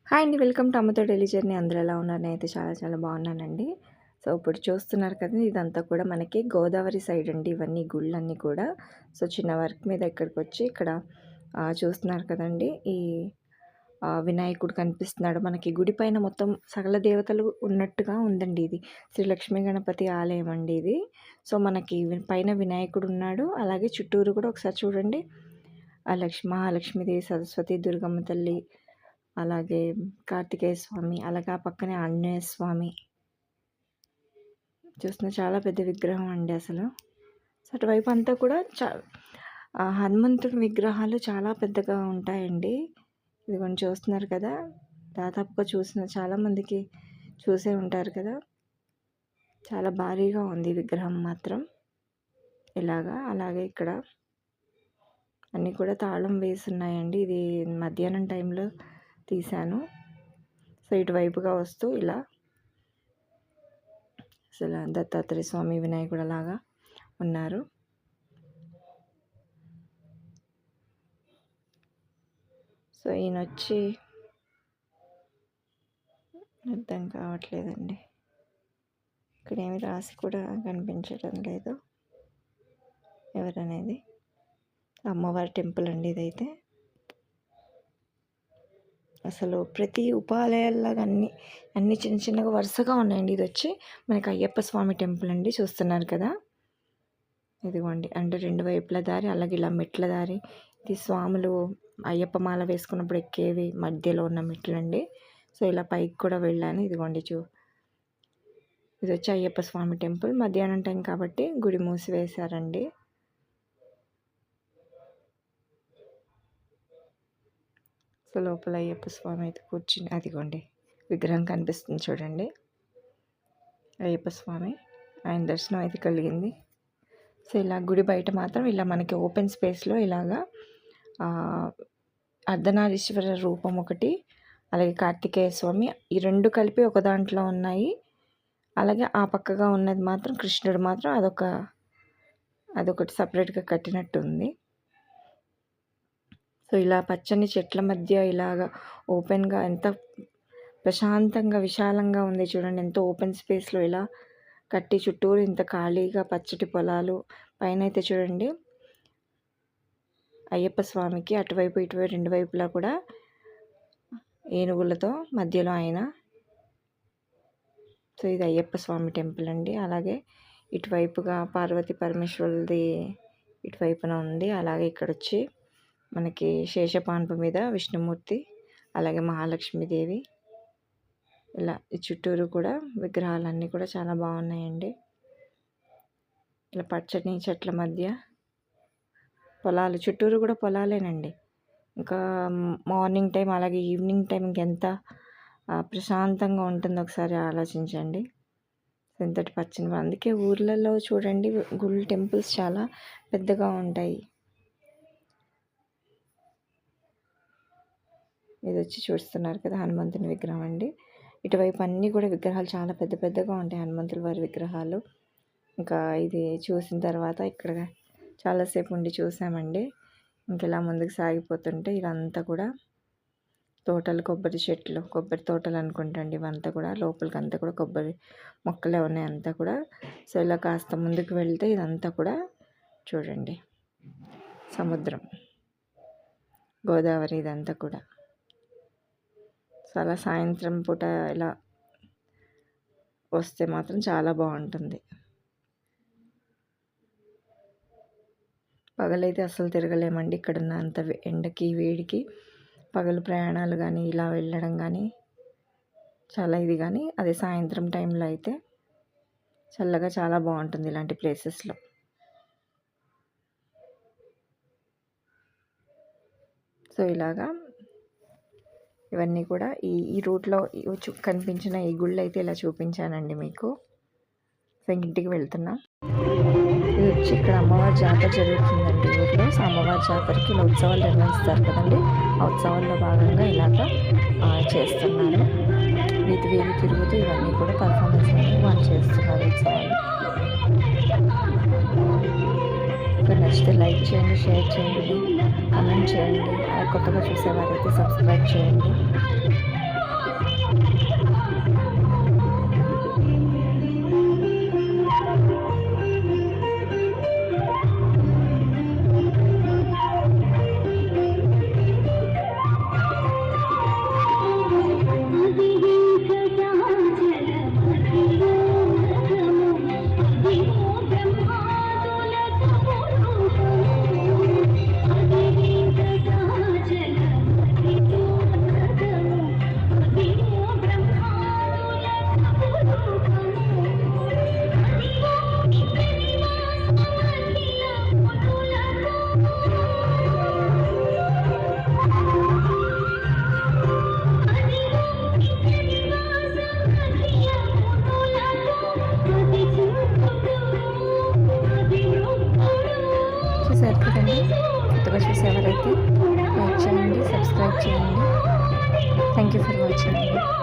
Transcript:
Hi అండి. Welcome to అమ్మతో daily journey. అందరూ ఎలా ఉన్నారు? నేనైతే చాలా చాలా బాగున్నానండి. సో, ఇప్పుడు చూస్తున్నారు కదా! ఇదంతా కూడా మనకి గోదావరి సైడ్ అండి. ఇవన్నీ గుళ్ళన్నీ కూడా. సో, చిన్న వర్క్ మీద ఇక్కడికొచ్చి ఇక్కడ చూస్తున్నారు కదండీ! ఈ వినాయకుడు కనిపిస్తున్నాడు. మనకి గుడి పైన మొత్తం సకల దేవతలు ఉన్నట్టుగా ఉందండి ఇది. శ్రీ లక్ష్మీ గణపతి ఆలయం అండి ఇది. సో, మనకి పైన వినాయకుడు ఉన్నాడు. అలాగే చుట్టూరు కూడా ఒకసారి చూడండి. మహాలక్ష్మీదేవి, సరస్వతి, దుర్గమ్మ తల్లి, అలాగే కార్తికేయ స్వామి, అలాగే ఆ పక్కనే ఆంజనేయ స్వామి చూస్తున్న చాలా పెద్ద విగ్రహం అండి అసలు. సో, అటువైపు అంతా కూడా హనుమంతుడి విగ్రహాలు చాలా పెద్దగా ఉంటాయండి. ఇదిగోండి చూస్తున్నారు కదా! దాదాపుగా చాలామందికి చూసే ఉంటారు కదా! చాలా భారీగా ఉంది ఈ విగ్రహం మాత్రం. అలాగే ఇక్కడ అన్నీ కూడా తాళం వేసి ఉన్నాయండి. ఇది మధ్యాహ్నం టైంలో తీశాను. సో, ఇటువైపుగా వస్తూ ఇలా అసలు దత్తాత్రేయ స్వామి, వినాయకుడు అలాగా ఉన్నారు. సో, ఈయనొచ్చి అర్థం కావట్లేదండి. ఇక్కడ ఏమి రాసి కూడా కనిపించడం లేదు ఎవరనేది. అమ్మవారి టెంపుల్ అండి ఇదైతే. అసలు ప్రతి ఉపాలయాల్లాగా అన్ని చిన్న చిన్నగా వరుసగా ఉన్నాయండి. ఇది వచ్చి మనకి అయ్యప్ప స్వామి టెంపుల్ అండి. చూస్తున్నారు కదా! ఇదిగోండి అంటే రెండు వైపుల దారి, అలాగే ఇలా మెట్ల దారి. ఇది స్వాములు అయ్యప్ప మాల వేసుకున్నప్పుడు ఎక్కేవి మధ్యలో ఉన్న మెట్లండి. సో, ఇలా పైకి కూడా వెళ్ళాను. ఇదిగోండి ఇది వచ్చి అయ్యప్ప స్వామి టెంపుల్. మధ్యాహ్నం టైం కాబట్టి గుడి మూసివేశారండి. సో, లోపల అయ్యప్ప స్వామి అయితే కూర్చుని అదిగోండి విగ్రహం కనిపిస్తుంది చూడండి. అయ్యప్ప స్వామి, ఆయన దర్శనం అయితే కలిగింది. సో, ఇలా గుడి బయట మాత్రం ఇలా మనకి ఓపెన్ స్పేస్లో ఇలాగా అర్ధనారీశ్వర రూపం ఒకటి, అలాగే కార్తికేయ స్వామి, ఈ రెండు కలిపి ఒక దాంట్లో ఉన్నాయి. అలాగే ఆ పక్కగా ఉన్నది మాత్రం కృష్ణుడు మాత్రం అదొకటి సపరేట్గా కట్టినట్టు ఉంది. సో, ఇలా పచ్చని చెట్ల మధ్య ఇలాగ ఓపెన్గా ఎంత ప్రశాంతంగా విశాలంగా ఉంది చూడండి. ఎంతో ఓపెన్ స్పేస్లో ఇలా కట్టి చుట్టూరు ఇంత ఖాళీగా పచ్చటి పొలాలు. పైన అయితే చూడండి అయ్యప్ప స్వామికి అటువైపు ఇటువైపు రెండు వైపులా కూడా ఏనుగులతో మధ్యలో ఆయన. సో, ఇది అయ్యప్ప స్వామి టెంపుల్ అండి. అలాగే ఇటువైపుగా పార్వతీ పరమేశ్వరులది ఇటువైపున ఉంది. అలాగే ఇక్కడ వచ్చి మనకి శేషపాన్పు మీద విష్ణుమూర్తి, అలాగే మహాలక్ష్మీదేవి, ఇలా ఈ చుట్టూరు కూడా విగ్రహాలన్నీ కూడా చాలా బాగున్నాయండి. ఇలా పచ్చని చెట్ల మధ్య పొలాలు, చుట్టూరు కూడా పొలాలేనండి. ఇంకా మార్నింగ్ టైం అలాగే ఈవినింగ్ టైం ఇంకెంత ప్రశాంతంగా ఉంటుందో ఒకసారి ఆలోచించండి. ఎంతటి పచ్చని, అందుకే ఊర్లలో చూడండి గుళ్ళు టెంపుల్స్ చాలా పెద్దగా ఉంటాయి. ఇది వచ్చి చూస్తున్నారు కదా హనుమంతుని విగ్రహం అండి. ఇటువైపు అన్నీ కూడా విగ్రహాలు చాలా పెద్ద పెద్దగా ఉంటాయి, హనుమంతుల వారి విగ్రహాలు. ఇంకా ఇది చూసిన తర్వాత ఇక్కడ చాలాసేపు ఉండి చూసామండి. ఇంకెలా ముందుకు సాగిపోతుంటే ఇదంతా కూడా తోటలు, కొబ్బరి చెట్లు, కొబ్బరి తోటలు అనుకుంటండి ఇవంతా కూడా. లోపలికి అంతా కూడా కొబ్బరి మొక్కలే ఉన్నాయి అంతా కూడా. సో, ఇలా కాస్త ముందుకు వెళ్తే ఇదంతా కూడా చూడండి సముద్రం, గోదావరి ఇదంతా కూడా. చాలా సాయంత్రం పూట ఇలా వస్తే మాత్రం చాలా బాగుంటుంది. పగలైతే అస్సలు తిరగలేమండి ఇక్కడున్న అంత ఎండకి వేడికి. పగలు ప్రయాణాలు కానీ ఇలా వెళ్ళడం కానీ చాలా ఇది, కానీ అదే సాయంత్రం టైంలో అయితే చల్లగా చాలా బాగుంటుంది ఇలాంటి ప్లేసెస్లో. సో, ఇలాగా ఇవన్నీ కూడా ఈ రూట్లో కనిపించిన ఈ గుళ్ళు అయితే ఇలా చూపించానండి మీకు. సో, ఇంటికి వెళ్తున్నాం. ఇది వచ్చి ఇక్కడ అమ్మవారి జాతర జరుగుతుందండి ఊరిలో. సో, అమ్మవారి జాతరకి ఇలా ఉత్సవాలు నిర్వహిస్తారు కదండి. ఆ ఉత్సవాల్లో భాగంగా ఇలాగ చేస్తున్నారు. వీధి తిరుగుతూ ఇవన్నీ కూడా పర్ఫార్మెన్స్ అనేది వాళ్ళు చేస్తున్నారు ఉత్సవాలు. నచ్చితే లైక్ చేయండి, షేర్ చేయండి, కమెంట్ చేయండి. కొత్తగా చూసేవారైతే సబ్స్క్రైబ్ చేయండి. సబ్స్క్రైబ్ చేయండి. Thank you for watching.